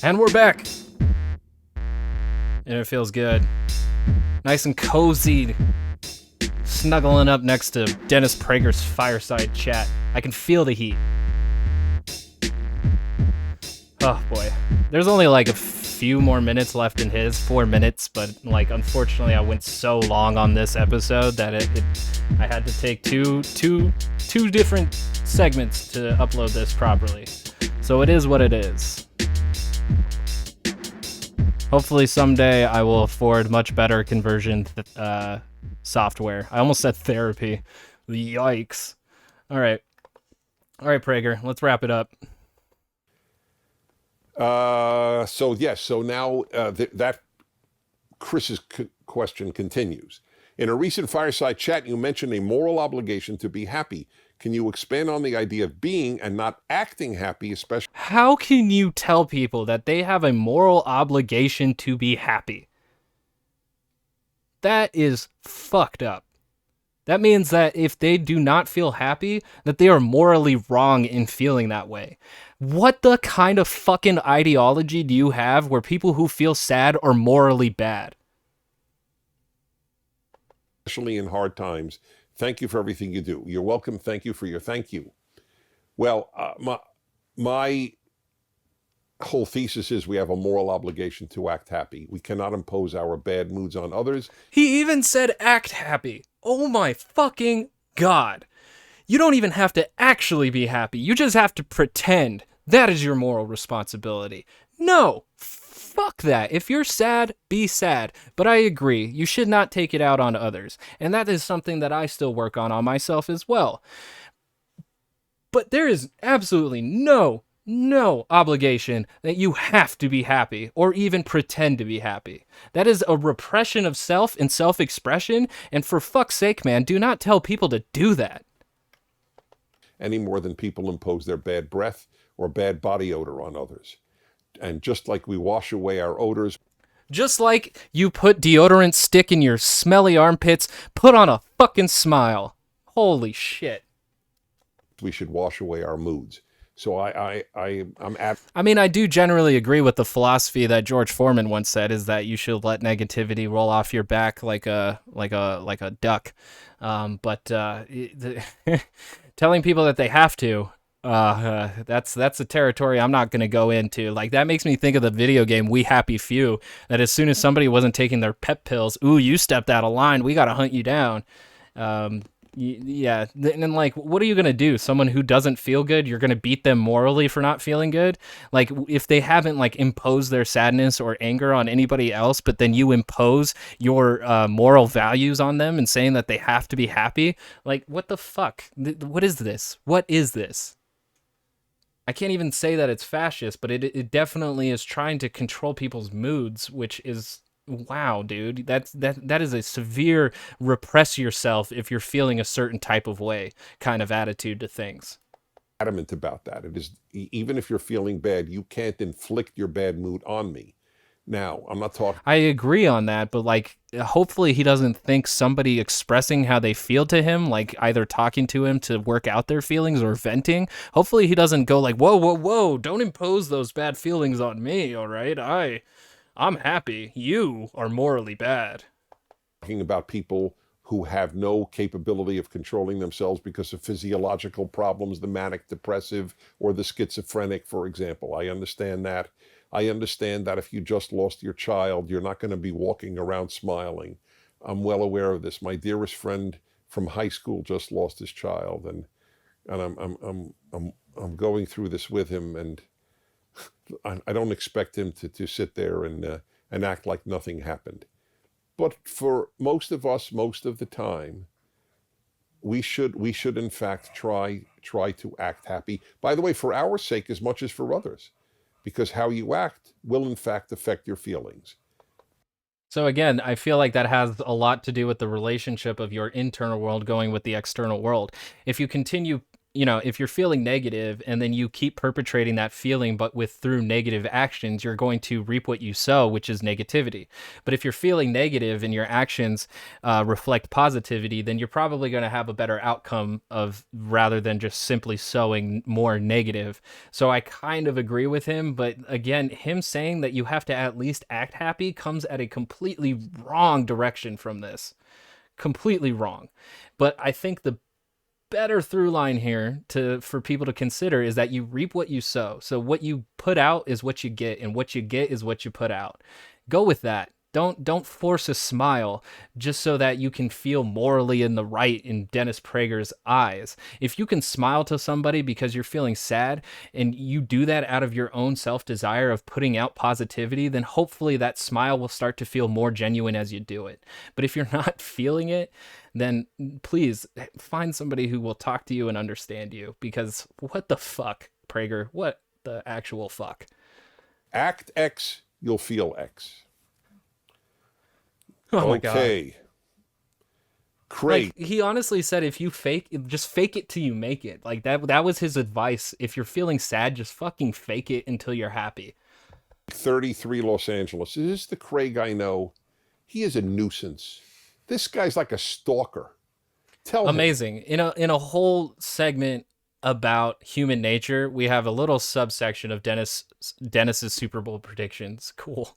And we're back. And it feels good. Nice and cozy. Snuggling up next to Dennis Prager's Fireside chat. I can feel the heat. Oh boy. There's only like a few more minutes left in his, 4 minutes, but like unfortunately I went so long on this episode that I had to take two different segments to upload this properly. So it is what it is. Hopefully someday I will afford much better conversion software. I almost said therapy. Yikes. All right, Prager, let's wrap it up. So now that Chris's question continues. In a recent Fireside chat, you mentioned a moral obligation to be happy. Can you expand on the idea of being and not acting happy, especially? How can you tell people that they have a moral obligation to be happy? That is fucked up. That means that if they do not feel happy, that they are morally wrong in feeling that way. What the kind of fucking ideology do you have where people who feel sad are morally bad? Especially in hard times. Thank you for everything you do. You're welcome. Thank you for your thank you. Well, my whole thesis is we have a moral obligation to act happy. We cannot impose our bad moods on others. He even said act happy. Oh my fucking God. You don't even have to actually be happy. You just have to pretend. That is your moral responsibility. No, fuck that. If you're sad, be sad. But I agree, you should not take it out on others. And that is something that I still work on myself as well. But there is absolutely no obligation that you have to be happy or even pretend to be happy. That is a repression of self and self-expression. And for fuck's sake, man, do not tell people to do that. Any more than people impose their bad breath or bad body odor on others. And just like we wash away our odors, just like you put deodorant stick in your smelly armpits, put on a fucking smile. Holy shit. we should wash away our moods. So I'm at. I mean, I do generally agree with the philosophy that George Foreman once said, is that you should let negativity roll off your back like a duck. But telling people that they have to, that's a territory I'm not going to go into. Like, that makes me think of the video game We Happy Few, that as soon as somebody wasn't taking their pep pills, ooh, you stepped out of line, we got to hunt you down. Yeah, and then, like, what are you gonna do? Someone who doesn't feel good, you're gonna beat them morally for not feeling good? Like, if they haven't, like, imposed their sadness or anger on anybody else, but then you impose your moral values on them and saying that they have to be happy, like, what the fuck? What is this? What is this? I can't even say that it's fascist, but it definitely is trying to control people's moods, which is... wow, dude, that is a severe repress yourself if you're feeling a certain type of way kind of attitude to things. Adamant about that. It is, even if you're feeling bad, you can't inflict your bad mood on me. Now, I'm not talking. I agree on that, but like, hopefully he doesn't think somebody expressing how they feel to him, like either talking to him to work out their feelings or venting, hopefully he doesn't go like, whoa, don't impose those bad feelings on me, all right? I'm happy. You are morally bad. Talking about people who have no capability of controlling themselves because of physiological problems, the manic depressive or the schizophrenic, for example. I understand that. I understand that if you just lost your child, you're not going to be walking around smiling. I'm well aware of this. My dearest friend from high school just lost his child, and I'm going through this with him, and I don't expect him to sit there and act like nothing happened. But for most of us, most of the time, we should in fact try to act happy. By the way, for our sake as much as for others, because how you act will in fact affect your feelings. So again, I feel like that has a lot to do with the relationship of your internal world going with the external world. If you continue if you're feeling negative and then you keep perpetrating that feeling, but with through negative actions, you're going to reap what you sow, which is negativity. But if you're feeling negative and your actions reflect positivity, then you're probably going to have a better outcome of rather than just simply sowing more negative. So I kind of agree with him, but again, him saying that you have to at least act happy comes at a completely wrong direction from this. Completely wrong. But I think the better through line here to for people to consider is that you reap what you sow. So what you put out is what you get, and what you get is what you put out. Go with that. Don't force a smile just so that you can feel morally in the right in Dennis Prager's eyes. If you can smile to somebody because you're feeling sad and you do that out of your own self-desire of putting out positivity, then hopefully that smile will start to feel more genuine as you do it. But if you're not feeling it, then please find somebody who will talk to you and understand you, because what the fuck, Prager? What the actual fuck? Act X, you'll feel X. Oh my god. Okay. Like Crate, he honestly said if you just fake it till you make it. Like that was his advice. If you're feeling sad, just fucking fake it until you're happy. 33, Los Angeles. Is this the Craig I know? He is a nuisance. This guy's like a stalker. Tell him. Amazing. In a whole segment about human nature, we have a little subsection of Dennis's Super Bowl predictions. Cool.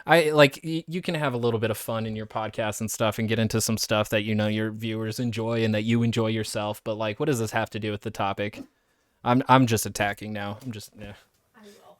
I like you can have a little bit of fun in your podcast and stuff and get into some stuff that your viewers enjoy and that you enjoy yourself, but like what does this have to do with the topic? I'm just attacking now. I'm just yeah.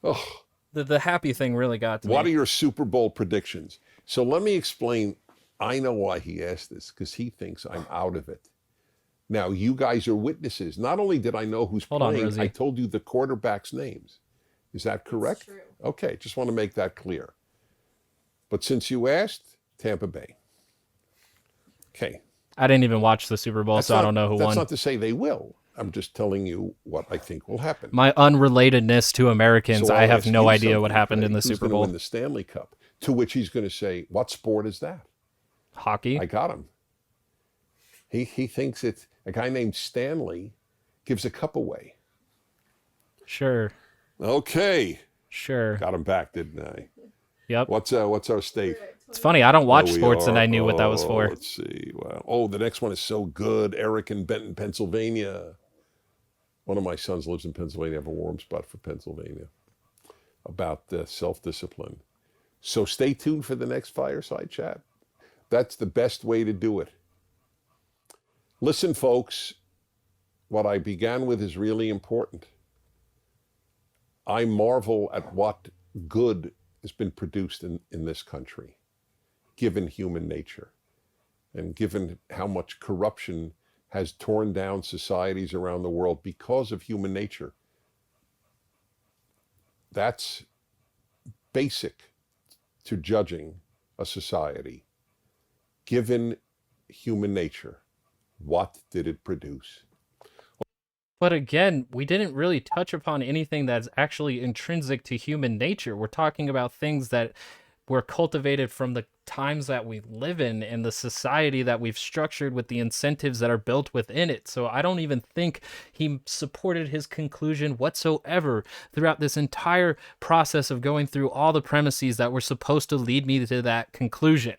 Oh, The happy thing really got to what me. are your Super Bowl predictions? So let me explain. I know why he asked this, because he thinks I'm out of it. Now, you guys are witnesses. Not only did I know who's Hold on, playing, I Rosie. told you the quarterbacks' names. Is that correct? True. Okay, just want to make that clear. But since you asked, Tampa Bay. Okay. I didn't even watch the Super Bowl, so I don't know who That's won. not to say they will. I'm just telling you what I think will happen. My unrelatedness to Americans, So I I'll have ask no you idea what something, happened in Craig. the Who's Super going to win Bowl. the Stanley Cup? To which he's going to say, what sport is that? Hockey? I got him. He thinks it's a guy named Stanley gives a cup away. Sure. Okay. Sure. Got him back, didn't I? Yep. What's our state? It's funny, I don't watch There we sports and are. I knew what that was Oh, for. let's see. Wow. Oh, the next one is so good. Eric in Benton, Pennsylvania. One of my sons lives in Pennsylvania. I have a warm spot for Pennsylvania about self-discipline. So stay tuned for the next fireside chat. That's the best way to do it. Listen, folks, what I began with is really important. I marvel at what good has been produced in this country, given human nature, and given how much corruption has torn down societies around the world because of human nature. That's basic to judging a society. Given human nature, what did it produce? But again, we didn't really touch upon anything that's actually intrinsic to human nature. We're talking about things that were cultivated from the times that we live in and the society that we've structured with the incentives that are built within it. So I don't even think he supported his conclusion whatsoever throughout this entire process of going through all the premises that were supposed to lead me to that conclusion.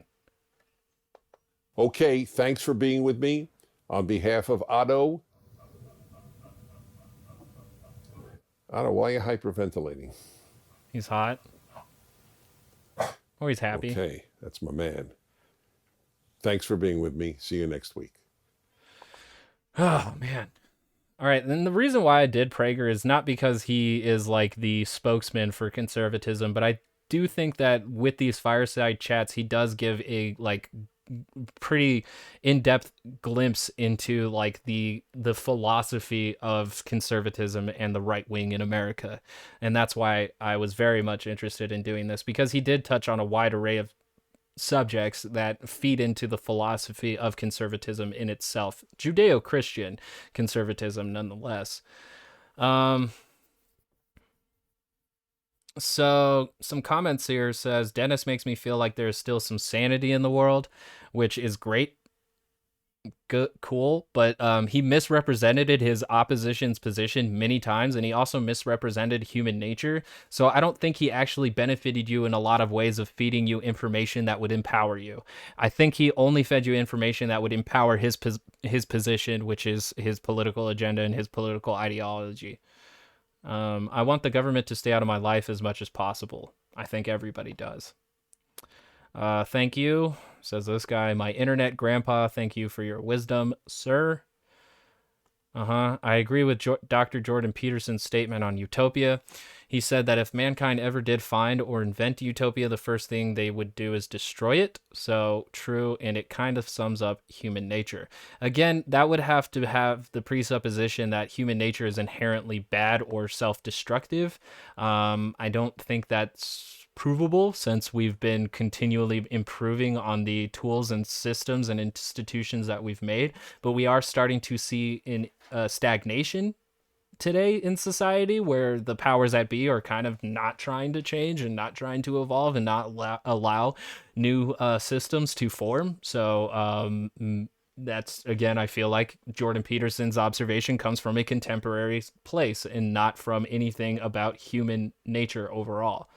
Okay, thanks for being with me. On behalf of Otto, why are you hyperventilating? He's hot. Or he's happy. Okay, that's my man. Thanks for being with me. See you next week. Oh, man. All right, then the reason why I did Prager is not because he is like the spokesman for conservatism, but I do think that with these fireside chats, he does give a like pretty in-depth glimpse into like the philosophy of conservatism and the right wing in America. And that's why I was very much interested in doing this, because he did touch on a wide array of subjects that feed into the philosophy of conservatism in itself, Judeo-Christian conservatism nonetheless. So some comments here says Dennis makes me feel like there's still some sanity in the world, which is great. good, cool, but he misrepresented his opposition's position many times, and he also misrepresented human nature. So I don't think he actually benefited you in a lot of ways of feeding you information that would empower you. I think he only fed you information that would empower his position, which is his political agenda and his political ideology. I want the government to stay out of my life as much as possible. I think everybody does. Thank you, says this guy. My internet grandpa, thank you for your wisdom, sir. I agree with Dr. Jordan Peterson's statement on utopia. He said that if mankind ever did find or invent utopia, the first thing they would do is destroy it. So true, and it kind of sums up human nature. Again, that would have to have the presupposition that human nature is inherently bad or self-destructive. I don't think that's provable since we've been continually improving on the tools and systems and institutions that we've made, but we are starting to see in stagnation today in society where the powers that be are kind of not trying to change and not trying to evolve and not allow new systems to form. So that's, again, I feel like Jordan Peterson's observation comes from a contemporary place and not from anything about human nature overall.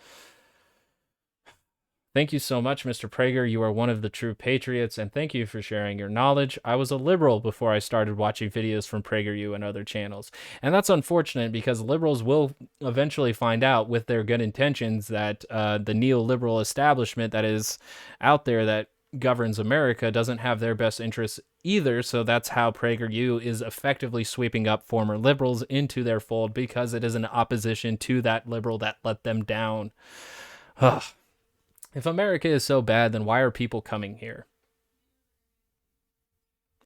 Thank you so much, Mr. Prager. You are one of the true patriots, and thank you for sharing your knowledge. I was a liberal before I started watching videos from PragerU and other channels. And that's unfortunate because liberals will eventually find out with their good intentions that the neoliberal establishment that is out there that governs America doesn't have their best interests either. So that's how PragerU is effectively sweeping up former liberals into their fold because it is an opposition to that liberal that let them down. If America is so bad, then why are people coming here?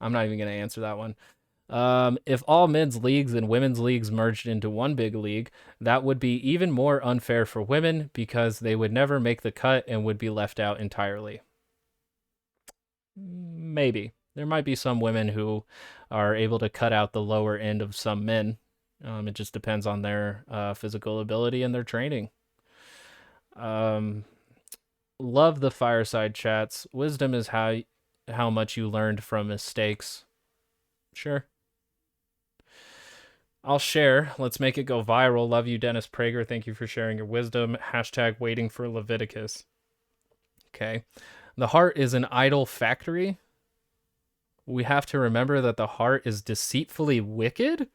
I'm not even going to answer that one. If all men's leagues and women's leagues merged into one big league, that would be even more unfair for women because they would never make the cut and would be left out entirely. Maybe. There might be some women who are able to cut out the lower end of some men. It just depends on their physical ability and their training. Love the fireside chats. Wisdom is how much you learned from mistakes. Sure. I'll share. Let's make it go viral. Love you, Dennis Prager. Thank you for sharing your wisdom. Hashtag waiting for Leviticus. Okay. The heart is an idol factory. We have to remember that the heart is deceitfully wicked.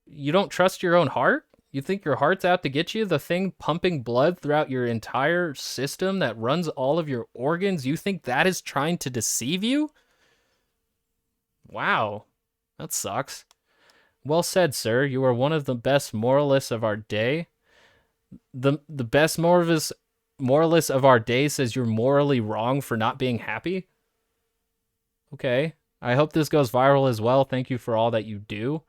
You don't trust your own heart? You think your heart's out to get you? The thing pumping blood throughout your entire system that runs all of your organs? You think that is trying to deceive you? Wow. That sucks. Well said, sir. You are one of the best moralists of our day. The best moralist of our day says you're morally wrong for not being happy? Okay. I hope this goes viral as well. Thank you for all that you do.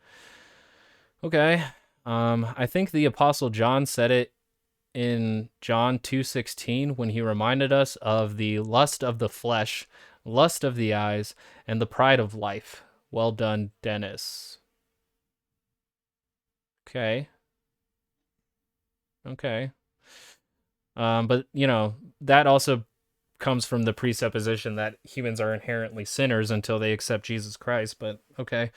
Okay. I think the Apostle John said it in John 2:16 when he reminded us of the lust of the flesh, lust of the eyes, and the pride of life. Well done, Dennis. Okay. Okay. But that also comes from the presupposition that humans are inherently sinners until they accept Jesus Christ. But okay.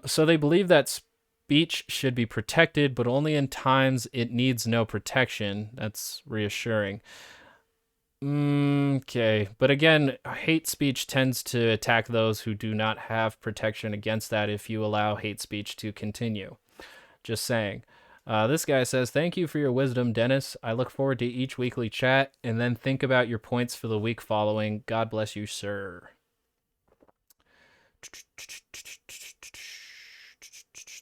So they believe that speech should be protected, but only in times it needs no protection. That's reassuring. Okay. But again, hate speech tends to attack those who do not have protection against that if you allow hate speech to continue. Just saying. This guy says, thank you for your wisdom, Dennis. I look forward to each weekly chat and then think about your points for the week following. God bless you, sir.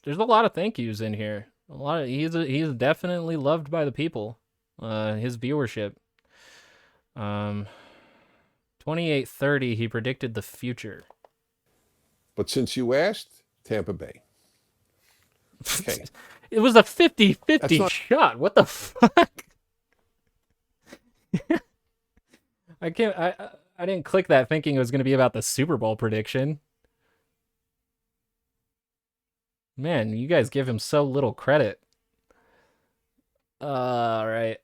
There's a lot of thank yous in here. He's definitely loved by the people. His viewership. 2830, he predicted the future. But since you asked, Tampa Bay. Okay. It was a 50-50 shot. What the fuck? I didn't click that thinking it was going to be about the Super Bowl prediction. Man, you guys give him so little credit. All right.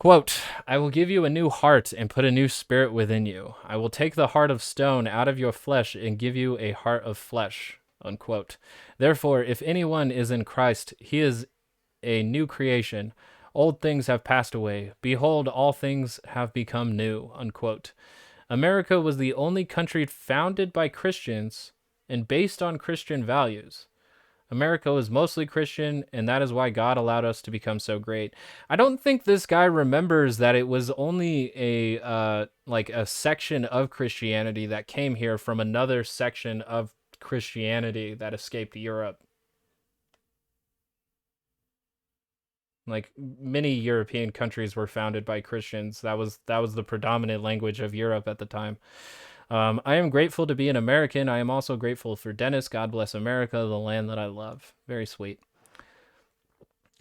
Quote, I will give you a new heart and put a new spirit within you. I will take the heart of stone out of your flesh and give you a heart of flesh. Unquote. Therefore, if anyone is in Christ, he is a new creation. Old things have passed away. Behold, all things have become new. Unquote. America was the only country founded by Christians and based on Christian values. America was mostly Christian, and that is why God allowed us to become so great. I don't think this guy remembers that it was only a section of Christianity that came here from another section of Christianity that escaped Europe. Like many European countries were founded by Christians. That was the predominant language of Europe at the time. I am grateful to be an American. I am also grateful for Dennis. God bless America, the land that I love. Very sweet.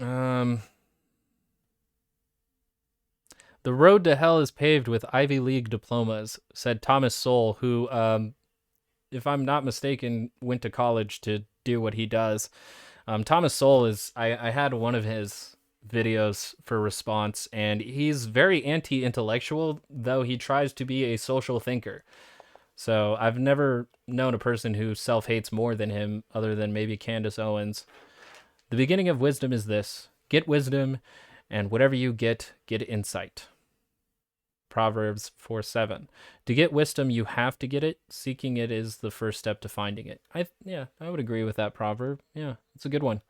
The road to hell is paved with Ivy League diplomas, said Thomas Sowell, who, if I'm not mistaken, went to college to do what he does. Thomas Sowell is, I had one of his videos for response, and he's very anti-intellectual, though he tries to be a social thinker. So I've never known a person who self-hates more than him, other than maybe Candace Owens. The beginning of wisdom is this: get wisdom, and whatever you get insight. Proverbs 4:7. To get wisdom, you have to get it. Seeking it is the first step to finding it. I would agree with that proverb. Yeah, it's a good one.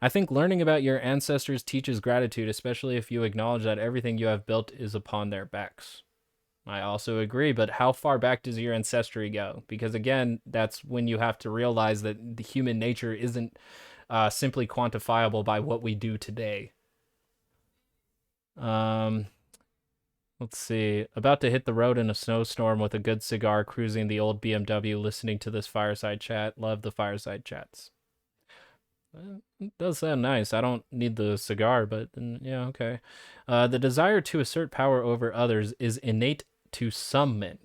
I think learning about your ancestors teaches gratitude, especially if you acknowledge that everything you have built is upon their backs. I also agree, but how far back does your ancestry go? Because again, that's when you have to realize that the human nature isn't simply quantifiable by what we do today. Let's see. About to hit the road in a snowstorm with a good cigar, cruising the old BMW, listening to this fireside chat. Love the fireside chats. It does sound nice. I don't need the cigar, but yeah, okay. The desire to assert power over others is innate to some men.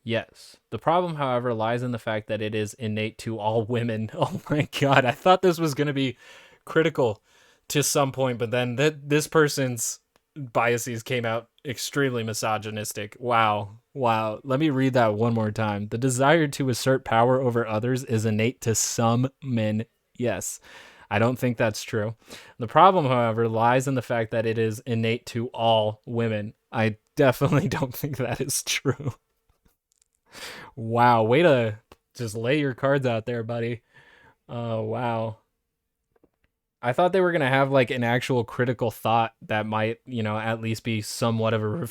Yes. The problem, however, lies in the fact that it is innate to all women. Oh my god, I thought this was going to be critical to some point, but then this person's biases came out extremely misogynistic. Wow. Wow. Let me read that one more time. The desire to assert power over others is innate to some men. Yes. I don't think that's true. The problem, however, lies in the fact that it is innate to all women. I definitely don't think that is true. Wow, way to just lay your cards out there, buddy. Oh, wow. I thought they were going to have like an actual critical thought that might, at least be somewhat of a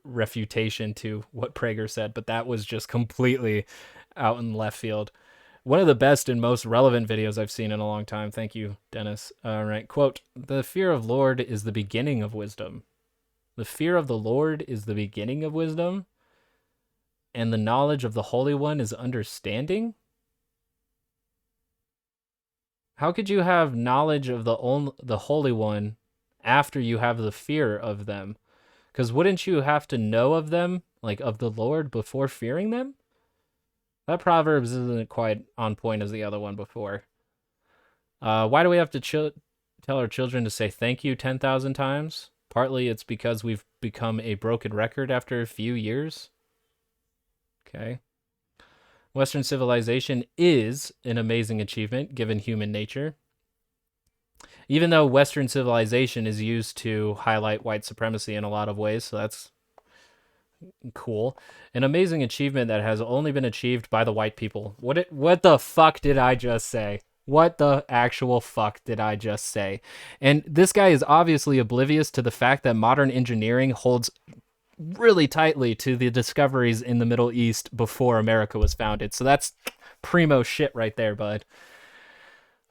refutation to what Prager said, but that was just completely out in left field. One of the best and most relevant videos I've seen in a long time. Thank you, Dennis. All right. Quote, the fear of Lord is the beginning of wisdom. The fear of the Lord is the beginning of wisdom, and the knowledge of the Holy One is understanding? How could you have knowledge of the Holy One after you have the fear of them? Because wouldn't you have to know of them, like of the Lord, before fearing them? That Proverbs isn't quite on point as the other one before. Why do we have to tell our children to say thank you 10,000 times? Partly it's because we've become a broken record after a few years. Okay. Western civilization is an amazing achievement given human nature. Even though Western civilization is used to highlight white supremacy in a lot of ways, so that's cool. An amazing achievement that has only been achieved by the white people. What the fuck did I just say? What the actual fuck did I just say? And this guy is obviously oblivious to the fact that modern engineering holds really tightly to the discoveries in the Middle East before America was founded. So that's primo shit right there, bud.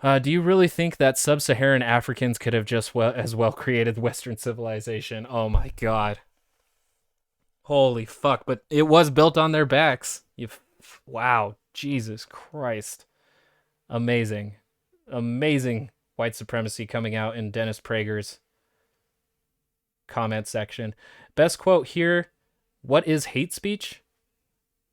Do you really think that sub-Saharan Africans could have just as well created Western civilization? Oh my god. Holy fuck, but it was built on their backs. Wow, Jesus Christ. Amazing. Amazing white supremacy coming out in Dennis Prager's comment section. Best quote here, what is hate speech?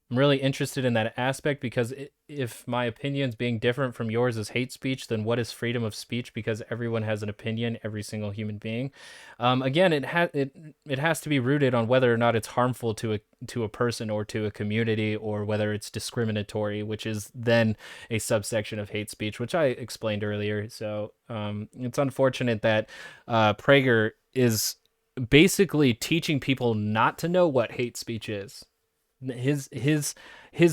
I'm really interested in that aspect because if my opinions being different from yours is hate speech, then what is freedom of speech? Because everyone has an opinion, every single human being. Again, it has to be rooted on whether or not it's harmful to a person or to a community, or whether it's discriminatory, which is then a subsection of hate speech, which I explained earlier. So it's unfortunate that Prager is basically teaching people not to know what hate speech is. His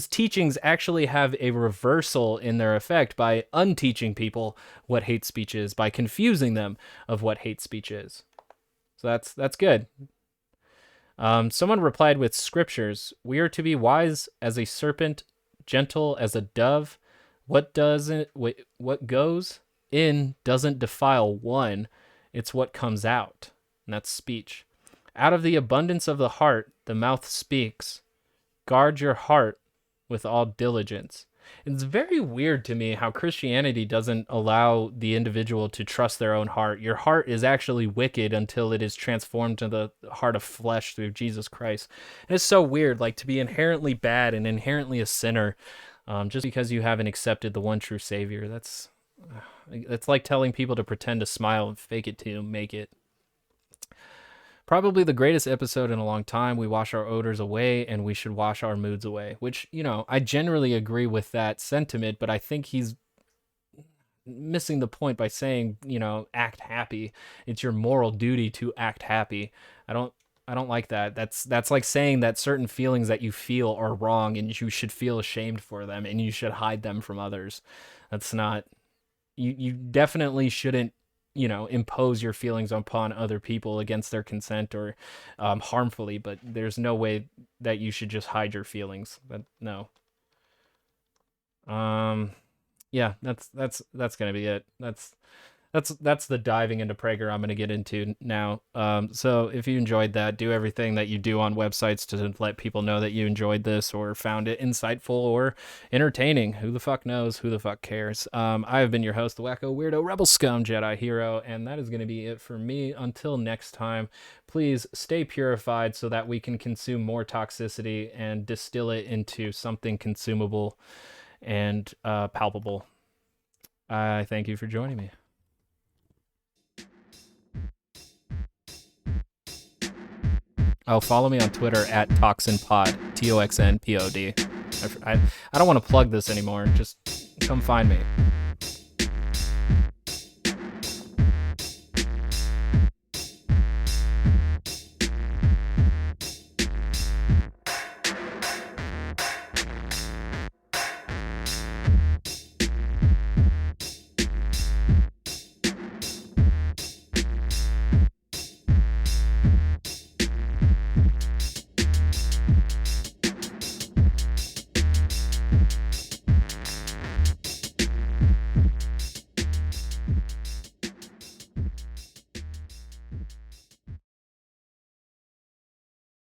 teachings actually have a reversal in their effect by unteaching people what hate speech is, by confusing them of what hate speech is. So that's good. Someone replied with scriptures: "We are to be wise as a serpent, gentle as a dove. What goes in doesn't defile one. It's what comes out." And that's speech. Out of the abundance of the heart, the mouth speaks. Guard your heart with all diligence. It's very weird to me how Christianity doesn't allow the individual to trust their own heart. Your heart is actually wicked until it is transformed to the heart of flesh through Jesus Christ. And it's so weird, like to be inherently bad and inherently a sinner, just because you haven't accepted the one true Savior. That's like telling people to pretend to smile and fake it to make it. Probably the greatest episode in a long time. We wash our odors away and we should wash our moods away, which, I generally agree with that sentiment, but I think he's missing the point by saying, act happy. It's your moral duty to act happy. I don't like that. That's like saying that certain feelings that you feel are wrong and you should feel ashamed for them and you should hide them from others. That's not you definitely shouldn't impose your feelings upon other people against their consent or harmfully, but there's no way that you should just hide your feelings. But no. Yeah, that's gonna be it. That's the diving into Prager I'm going to get into now. So if you enjoyed that, do everything that you do on websites to let people know that you enjoyed this or found it insightful or entertaining. Who the fuck knows? Who the fuck cares? I have been your host, the Wacko Weirdo Rebel Scum Jedi Hero, and that is going to be it for me. Until next time, please stay purified so that we can consume more toxicity and distill it into something consumable and palpable. I thank you for joining me. Oh, follow me on Twitter at ToxinPod, ToxnPod. I don't want to plug this anymore. Just come find me.